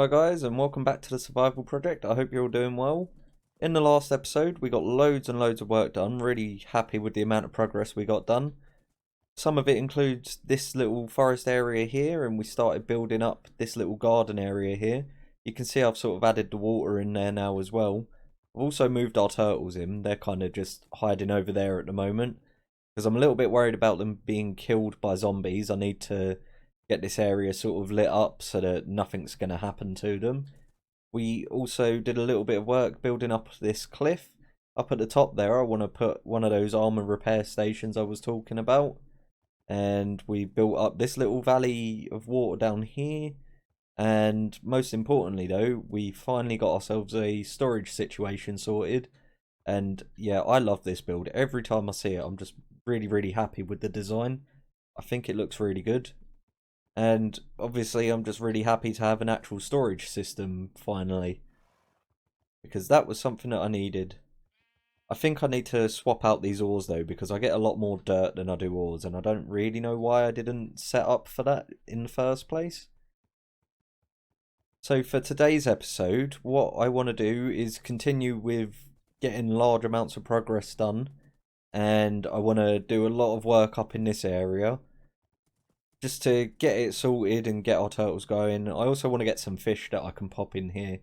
Hi guys, and welcome back to the survival project. I hope you're all doing well. In the last episode we got loads and loads of work done. Really happy with the amount of progress we got done. Some of it includes this little forest area here, and we started building up this little garden area here. You can see I've sort of added the water in there now as well. I've also moved our turtles in. They're kind of just hiding over there at the moment because I'm a little bit worried about them being killed by zombies. I need to get this area sort of lit up so that nothing's going to happen to them. We also did a little bit of work building up this cliff. Up at the top there, I want to put one of those armor repair stations I was talking about. And we built up this little valley of water down here. And most importantly though, we finally got ourselves a storage situation sorted. And yeah, I love this build. Every time I see it, I'm just really happy with the design. I think it looks really good. And obviously I'm just really happy to have an actual storage system finally, because that was something that I needed. I think I need to swap out these ores though, because I get a lot more dirt than I do ores, and I don't really know why I didn't set up for that in the first place. So for today's episode, what I want to do is continue with getting large amounts of progress done, and I want to do a lot of work up in this area just to get it sorted and get our turtles going. I also want to get some fish that I can pop in here.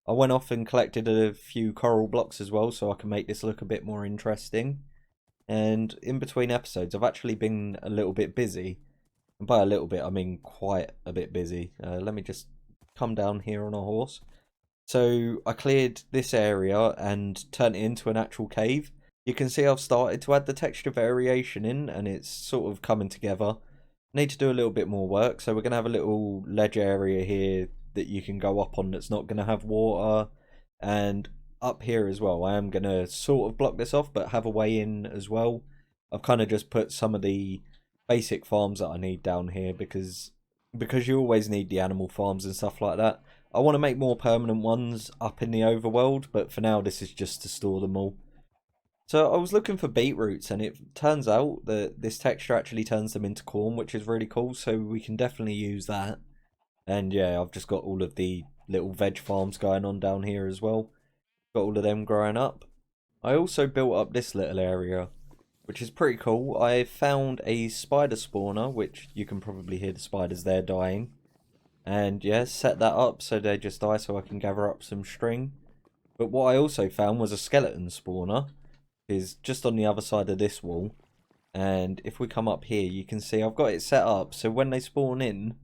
I went off and collected a few coral blocks as well, so I can make this look a bit more interesting. And in between episodes, I've actually been a little bit busy. And by a little bit, I mean quite a bit busy. Let me just come down here on a horse. So I cleared this area and turned it into an actual cave. You can see I've started to add the texture variation in, and it's sort of coming together. Need to do a little bit more work, so we're going to have a little ledge area here that you can go up on that's not going to have water, and up here as well I am going to sort of block this off but have a way in as well. I've kind of just put some of the basic farms that I need down here because you always need the animal farms and stuff like that. I want to make more permanent ones up in the overworld, but for now this is just to store them all. So I was looking for beetroots, and it turns out that this texture actually turns them into corn, which is really cool, so we can definitely use that. And yeah, I've just got all of the little veg farms going on down here as well. Got all of them growing up. I also built up this little area, which is pretty cool. I found a spider spawner, which you can probably hear the spiders there dying. And yeah, set that up so they just die so I can gather up some string. But what I also found was a skeleton spawner, is just on the other side of this wall. And if we come up here, you can see I've got it set up so when they spawn in,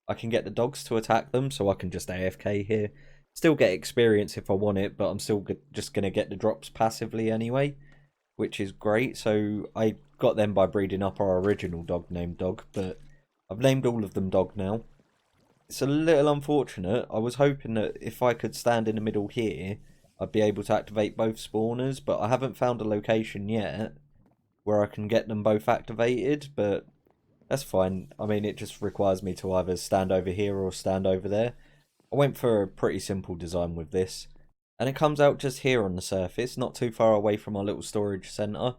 I can get the dogs to attack them, so I can just AFK here. Still get experience if I want it, but I'm still just going to get the drops passively anyway, which is great. So I got them by breeding up our original dog named Dog, but I've named all of them Dog now. It's a little unfortunate. I was hoping that if I could stand in the middle here, I'd be able to activate both spawners, but I haven't found a location yet where I can get them both activated, but that's fine. I mean, it just requires me to either stand over here or stand over there. I went for a pretty simple design with this, and it comes out just here on the surface, not too far away from our little storage centre.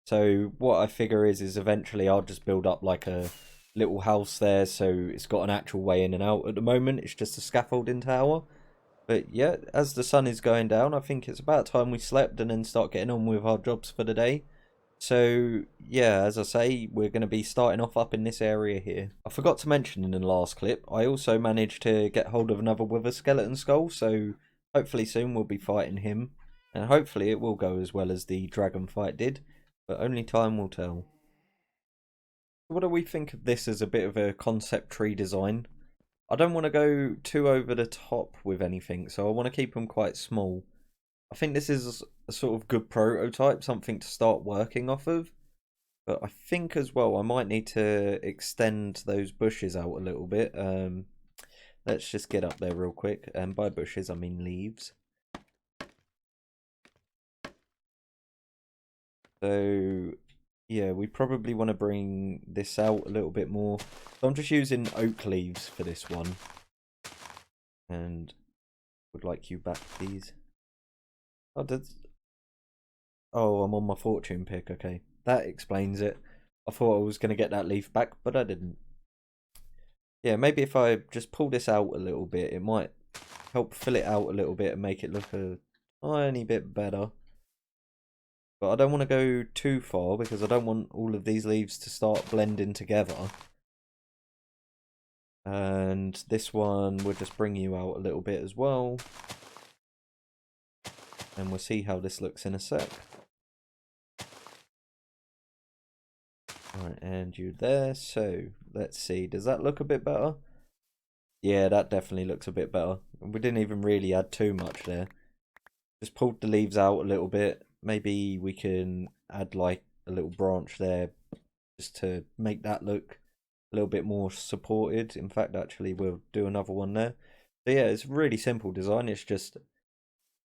So what I figure is eventually I'll just build up like a little house there, so it's got an actual way in and out. At the moment, it's just a scaffolding tower. But yeah, as the sun is going down, I think it's about time we slept and then start getting on with our jobs for the day. So yeah, as I say, we're going to be starting off up in this area here. I forgot to mention in the last clip, I also managed to get hold of another wither skeleton skull, so hopefully soon we'll be fighting him. And hopefully it will go as well as the dragon fight did, but only time will tell. What do we think of this as a bit of a concept tree design? I don't want to go too over the top with anything, so I want to keep them quite small. I think this is a sort of good prototype, something to start working off of. But I think as well I might need to extend those bushes out a little bit. Let's just get up there real quick. And by bushes I mean leaves. So yeah, we probably want to bring this out a little bit more. So I'm just using oak leaves for this one. And would like you back, please. Oh, I'm on my fortune pick. Okay, that explains it. I thought I was going to get that leaf back, but I didn't. Yeah, maybe if I just pull this out a little bit, it might help fill it out a little bit and make it look a tiny bit better. But I don't want to go too far because I don't want all of these leaves to start blending together. And this one will just bring you out a little bit as well. And we'll see how this looks in a sec. Right, and you there. So, let's see. Does that look a bit better? Yeah, that definitely looks a bit better. We didn't even really add too much there. Just pulled the leaves out a little bit. Maybe we can add like a little branch there just to make that look a little bit more supported. In fact, actually, we'll do another one there. So yeah, it's a really simple design. It's just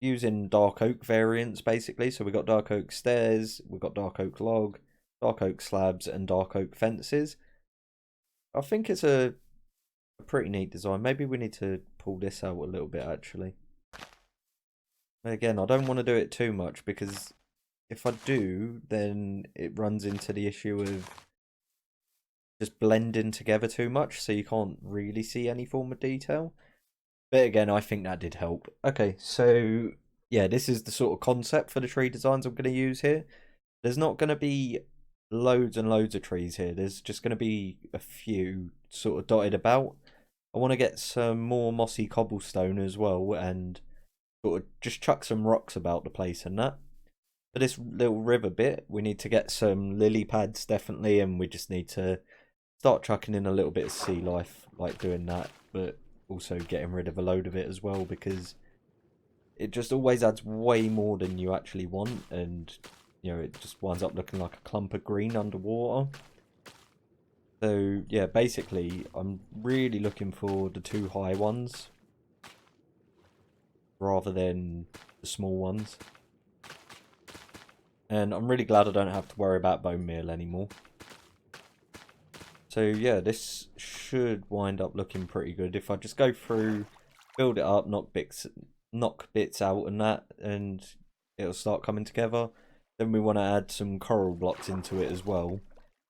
using dark oak variants basically. So we've got dark oak stairs, we've got dark oak log, dark oak slabs, and dark oak fences. I think it's a pretty neat design. Maybe we need to pull this out a little bit actually. Again, I don't want to do it too much because if I do, then it runs into the issue of just blending together too much, so you can't really see any form of detail. But again, I think that did help. Okay, so yeah, this is the sort of concept for the tree designs I'm going to use here. There's not going to be loads and loads of trees here. There's just going to be a few sort of dotted about. I want to get some more mossy cobblestone as well and sort of just chuck some rocks about the place and that. For this little river bit, we need to get some lily pads definitely, and we just need to start chucking in a little bit of sea life, like doing that, but also getting rid of a load of it as well because it just always adds way more than you actually want, and you know, it just winds up looking like a clump of green underwater. So yeah, basically I'm really looking for the two high ones rather than the small ones. And I'm really glad I don't have to worry about bone meal anymore. So yeah, this should wind up looking pretty good. If I just go through, build it up, knock bits out and that, and it'll start coming together. Then we want to add some coral blocks into it as well.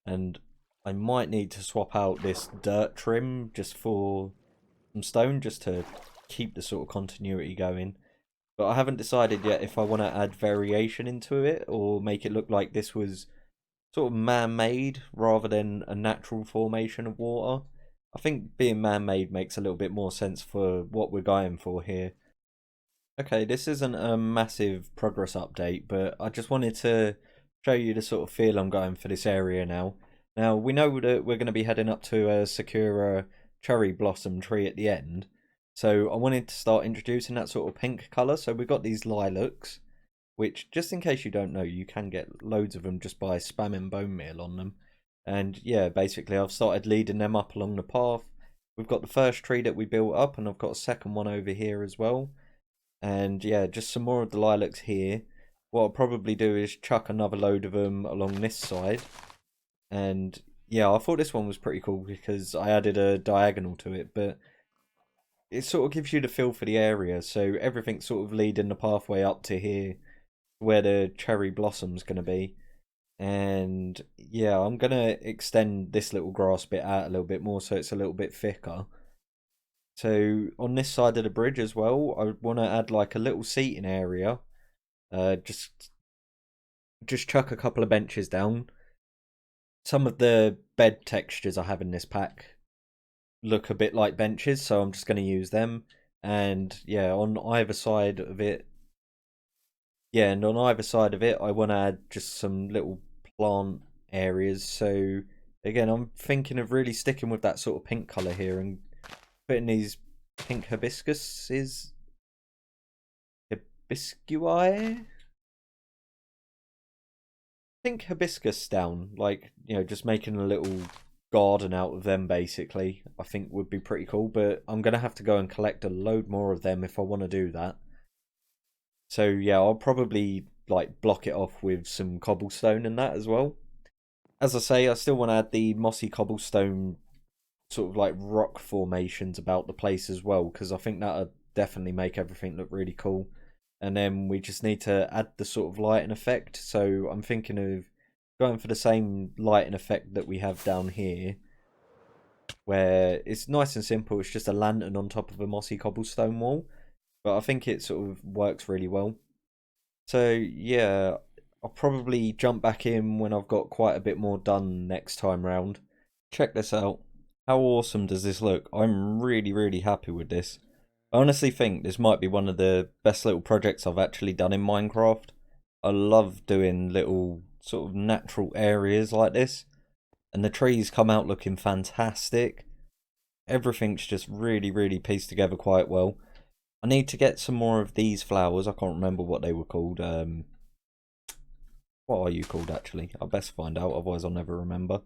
And I might need to swap out this dirt trim just for some stone, just to keep the sort of continuity going. But I haven't decided yet if I want to add variation into it or make it look like this was sort of man-made rather than a natural formation of water. I think being man-made makes a little bit more sense for what we're going for here. Okay, this isn't a massive progress update, but I just wanted to show you the sort of feel I'm going for this area now. Now, we know that we're going to be heading up to a Sakura cherry blossom tree at the end, so I wanted to start introducing that sort of pink colour. So we've got these lilacs, which, just in case you don't know, you can get loads of them just by spamming bone meal on them. And yeah, basically I've started leading them up along the path. We've got the first tree that we built up, and I've got a second one over here as well. And yeah, just some more of the lilacs here. What I'll probably do is chuck another load of them along this side. And yeah, I thought this one was pretty cool because I added a diagonal to it, but it sort of gives you the feel for the area. So everything's sort of leading the pathway up to here where the cherry blossom's going to be. And yeah, I'm going to extend this little grass bit out a little bit more so it's a little bit thicker. So on this side of the bridge as well, I want to add like a little seating area. Just chuck a couple of benches down. Some of the bed textures I have in this pack look a bit like benches, so I'm just going to use them. And yeah, on either side of it, I want to add just some little plant areas. So again, I'm thinking of really sticking with that sort of pink colour here and putting these pink hibiscui. Pink hibiscus down, like, you know, just making a little garden out of them basically, I think would be pretty cool. But I'm gonna have to go and collect a load more of them if I want to do that. So yeah, I'll probably like block it off with some cobblestone and that as well. As I say, I still want to add the mossy cobblestone sort of like rock formations about the place as well, because I think that'll definitely make everything look really cool. And then we just need to add the sort of lighting effect. So I'm thinking of going for the same lighting effect that we have down here, where it's nice and simple. It's just a lantern on top of a mossy cobblestone wall. but I think it sort of works really well. So yeah, I'll probably jump back in when I've got quite a bit more done next time round. Check this out. How awesome does this look? I'm really, really happy with this. I honestly think this might be one of the best little projects I've actually done in Minecraft. I love doing little sort of natural areas like this, and the trees come out looking fantastic. Everything's just really, really pieced together quite well. I need to get some more of these flowers. I can't remember what they were called. What are you called actually? I'll best find out, otherwise I'll never remember.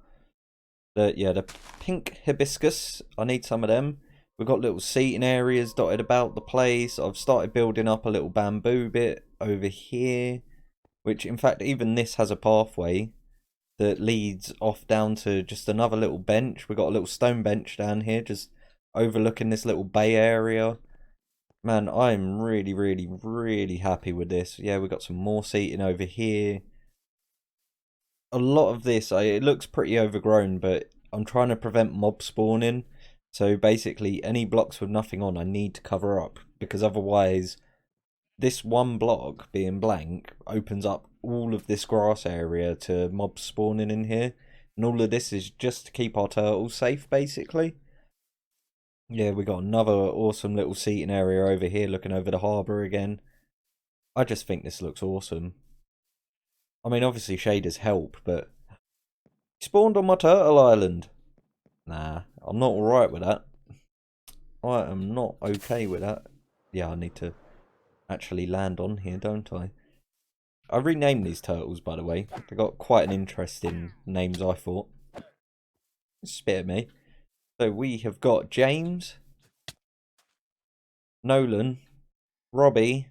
The pink hibiscus. I need some of them. We've got little seating areas dotted about the place. I've started building up a little bamboo bit over here, which in fact even this has a pathway that leads off down to just another little bench. We've got a little stone bench down here just overlooking this little bay area. Man, I'm really, really, really happy with this. Yeah, we've got some more seating over here. A lot of this, it looks pretty overgrown, but I'm trying to prevent mob spawning. So basically, any blocks with nothing on, I need to cover up, because otherwise, this one block being blank opens up all of this grass area to mobs spawning in here. And all of this is just to keep our turtles safe, basically. Yeah, we got another awesome little seating area over here looking over the harbour again. I just think this looks awesome. I mean, obviously shaders help, but... Spawned on my turtle island. Nah, I'm not alright with that. I am not okay with that. Yeah, I need to actually land on here, don't I? I renamed these turtles, by the way. They got quite an interesting names, I thought. Spare me. So we have got James, Nolan, Robbie,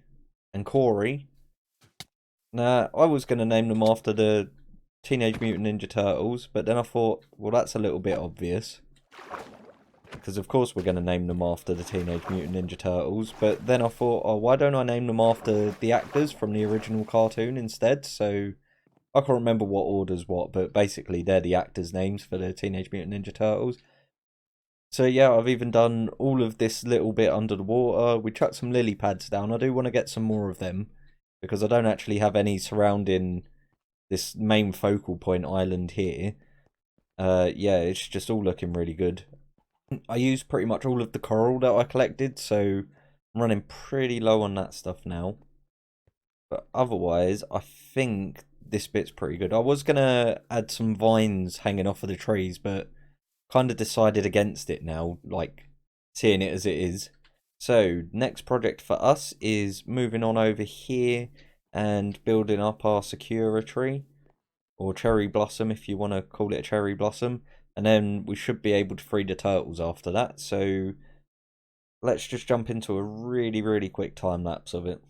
and Corey. Now, I was going to name them after the Teenage Mutant Ninja Turtles, but then I thought, well, that's a little bit obvious. Because of course we're going to name them after the Teenage Mutant Ninja Turtles, but then I thought, oh, why don't I name them after the actors from the original cartoon instead? So I can't remember what order's what, but basically they're the actors' names for the Teenage Mutant Ninja Turtles. So yeah, I've even done all of this little bit under the water. We chucked some lily pads down. I do want to get some more of them, because I don't actually have any surrounding this main focal point island here. Yeah, it's just all looking really good. I used pretty much all of the coral that I collected, so I'm running pretty low on that stuff now. But otherwise, I think this bit's pretty good. I was going to add some vines hanging off of the trees, but kind of decided against it now, like seeing it as it is. So, next project for us is moving on over here and building up our Sakura tree, or cherry blossom if you want to call it a cherry blossom. And then we should be able to free the turtles after that. So let's just jump into a really, really quick time lapse of it.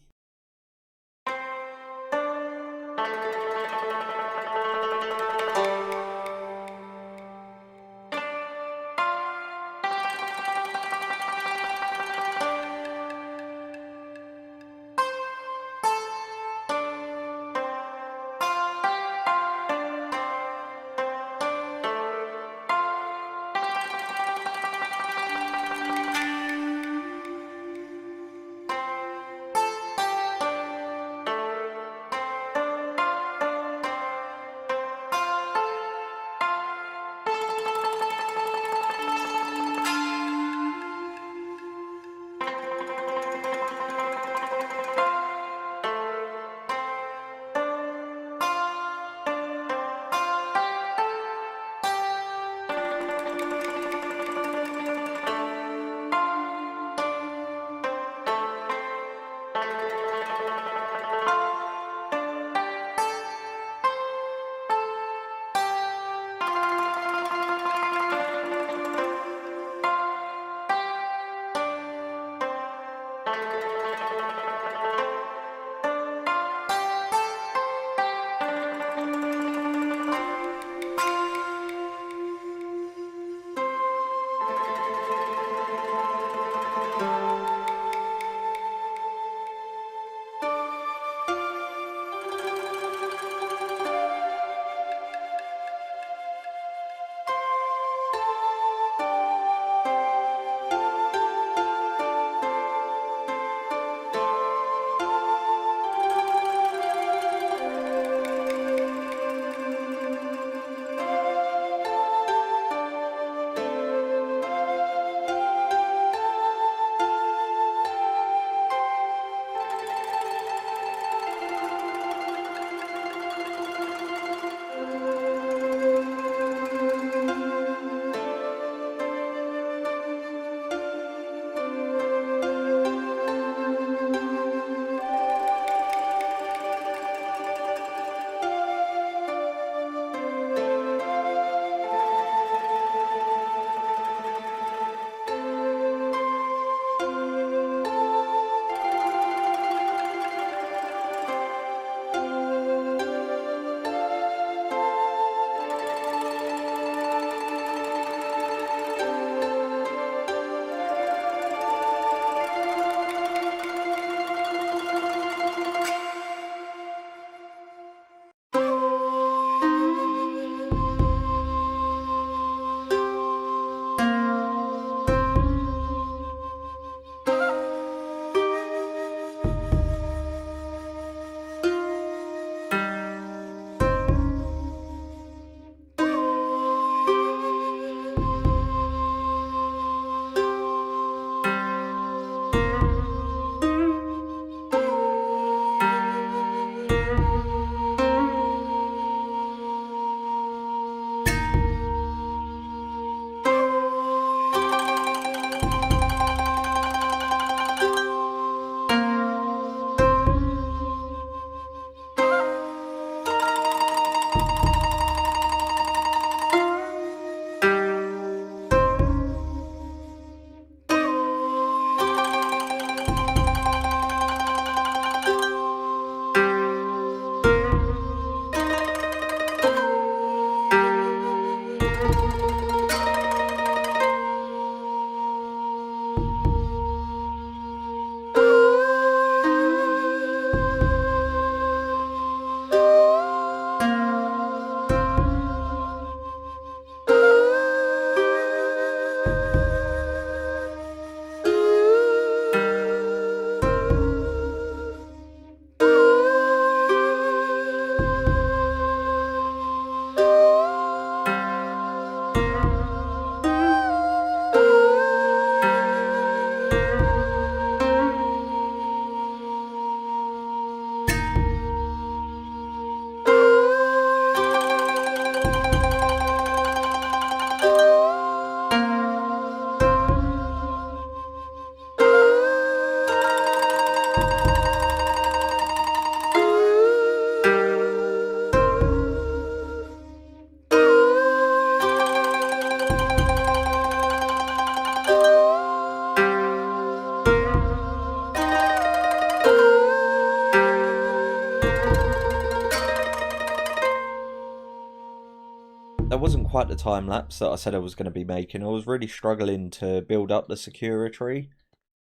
wasn't quite the time lapse that I said I was going to be making. I was really struggling to build up the security.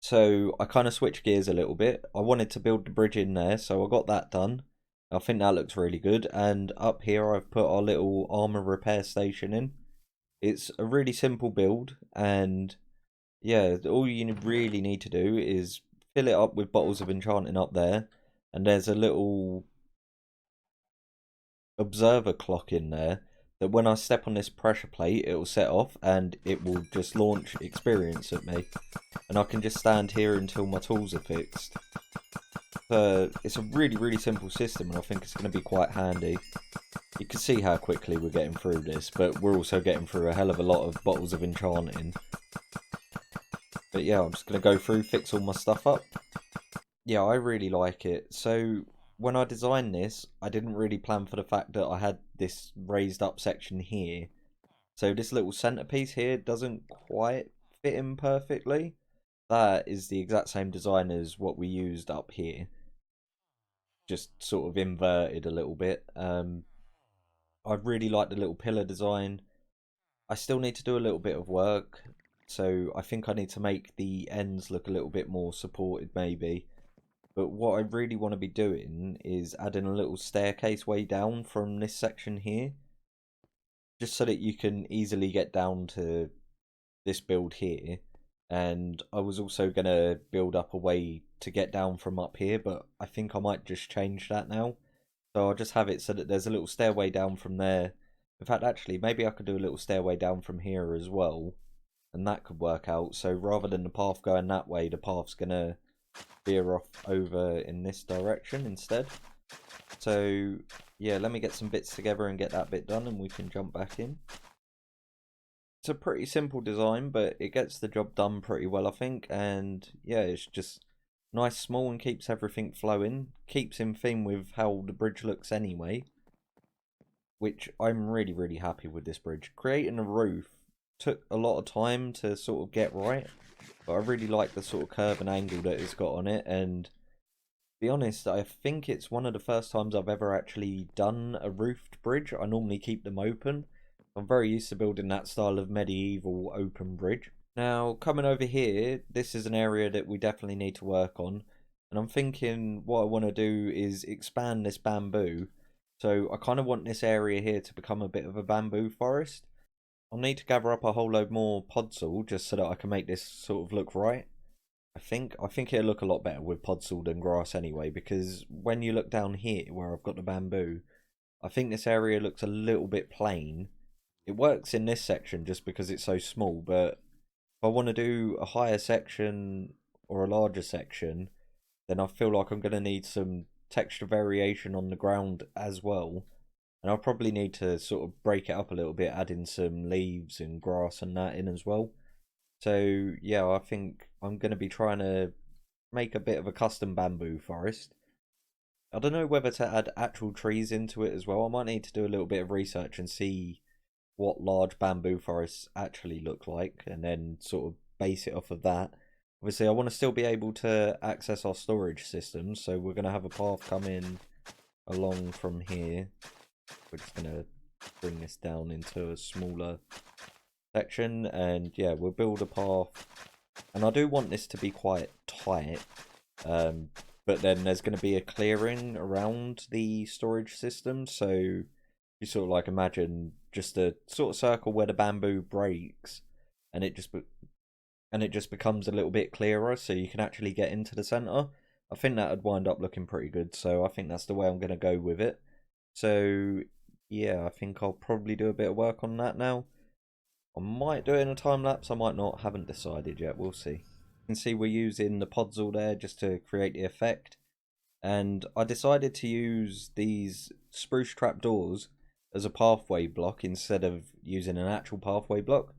So I kind of switched gears a little bit. I wanted to build the bridge in there, so I got that done. I think that looks really good. And up here I've put our little armor repair station in. It's a really simple build, and yeah, all you really need to do is fill it up with bottles of enchanting up there. And there's a little observer clock in there that when I step on this pressure plate, it will set off and it will just launch experience at me. And I can just stand here until my tools are fixed. So it's a really simple system, and I think it's going to be quite handy. You can see how quickly we're getting through this, but we're also getting through a hell of a lot of bottles of enchanting. But yeah, I'm just going to go through, fix all my stuff up. Yeah, I really like it. So when I designed this, I didn't really plan for the fact that I had this raised up section here. So this little centerpiece here doesn't quite fit in perfectly. That is the exact same design as what we used up here. Just sort of inverted a little bit. I really like the little pillar design. I still need to do a little bit of work. So I think I need to make the ends look a little bit more supported maybe. But what I really want to be doing is adding a little staircase way down from this section here. Just so that you can easily get down to this build here. And I was also going to build up a way to get down from up here, but I think I might just change that now. So I'll just have it so that there's a little stairway down from there. In fact, actually, maybe I could do a little stairway down from here as well. And that could work out. So rather than the path going that way, the path's going to veer off over in this direction instead. So yeah, let me get some bits together and get that bit done, and we can jump back in. It's a pretty simple design, but it gets the job done pretty well, I think. And yeah, it's just nice, small, and keeps everything flowing. Keeps in theme with how the bridge looks anyway, which I'm really happy with this bridge. Creating a roof took a lot of time to sort of get right, but I really like the sort of curve and angle that it's got on it. And to be honest, I think it's one of the first times I've ever actually done a roofed bridge. I normally keep them open. I'm very used to building that style of medieval open bridge. Now, coming over here, this is an area that we definitely need to work on. And I'm thinking what I want to do is expand this bamboo. So I kind of want this area here to become a bit of a bamboo forest. I'll need to gather up a whole load more podzol just so that I can make this sort of look right. I think it'll look a lot better with podzol than grass anyway, because when you look down here where I've got the bamboo, I think this area looks a little bit plain. It works in this section just because it's so small, but if I want to do a higher section or a larger section, then I feel like I'm going to need some texture variation on the ground as well. And I'll probably need to sort of break it up a little bit, add in some leaves and grass and that in as well. So yeah, I think I'm going to be trying to make a bit of a custom bamboo forest. I don't know whether to add actual trees into it as well. I might need to do a little bit of research and see what large bamboo forests actually look like, and then sort of base it off of that. Obviously, I want to still be able to access our storage systems, so we're going to have a path come in along from here. We're just going to bring this down into a smaller section, and yeah, we'll build a path. And I do want this to be quite tight, but then there's going to be a clearing around the storage system, so you sort of like imagine just a sort of circle where the bamboo breaks, and it just becomes a little bit clearer, so you can actually get into the center. I think that would wind up looking pretty good, so I think that's the way I'm going to go with it. So yeah, I think I'll probably do a bit of work on that now. I might do it in a time lapse, I might not, haven't decided yet, we'll see. You can see we're using the podzol there just to create the effect. And I decided to use these spruce trapdoors as a pathway block instead of using an actual pathway block,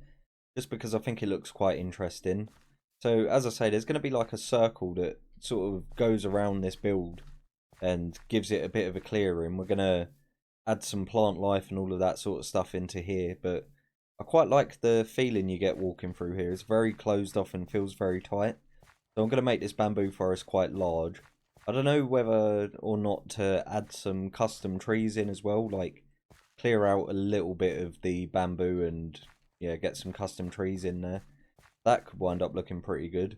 just because I think it looks quite interesting. So as I say, there's going to be like a circle that sort of goes around this build and gives it a bit of a clearing. We're going to add some plant life and all of that sort of stuff into here, but I quite like the feeling you get walking through here. It's very closed off and feels very tight. So I'm going to make this bamboo forest quite large. I don't know whether or not to add some custom trees in as well, like clear out a little bit of the bamboo and yeah, get some custom trees in there. That could wind up looking pretty good.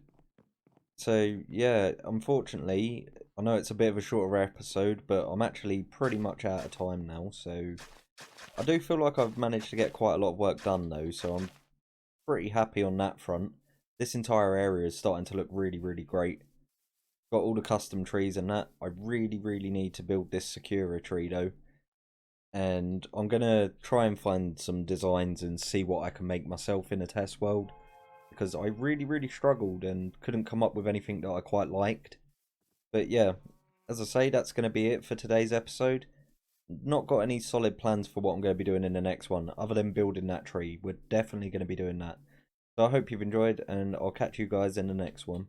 So yeah, unfortunately, I know it's a bit of a shorter episode, but I'm actually pretty much out of time now. So I do feel like I've managed to get quite a lot of work done though, so I'm pretty happy on that front. This entire area is starting to look really, really great. Got all the custom trees and that. I really, really need to build this Sakura tree though. And I'm going to try and find some designs and see what I can make myself in a test world. Because I really, really struggled and couldn't come up with anything that I quite liked. But yeah, as I say, that's going to be it for today's episode. Not got any solid plans for what I'm going to be doing in the next one, other than building that tree. We're definitely going to be doing that. So I hope you've enjoyed, and I'll catch you guys in the next one.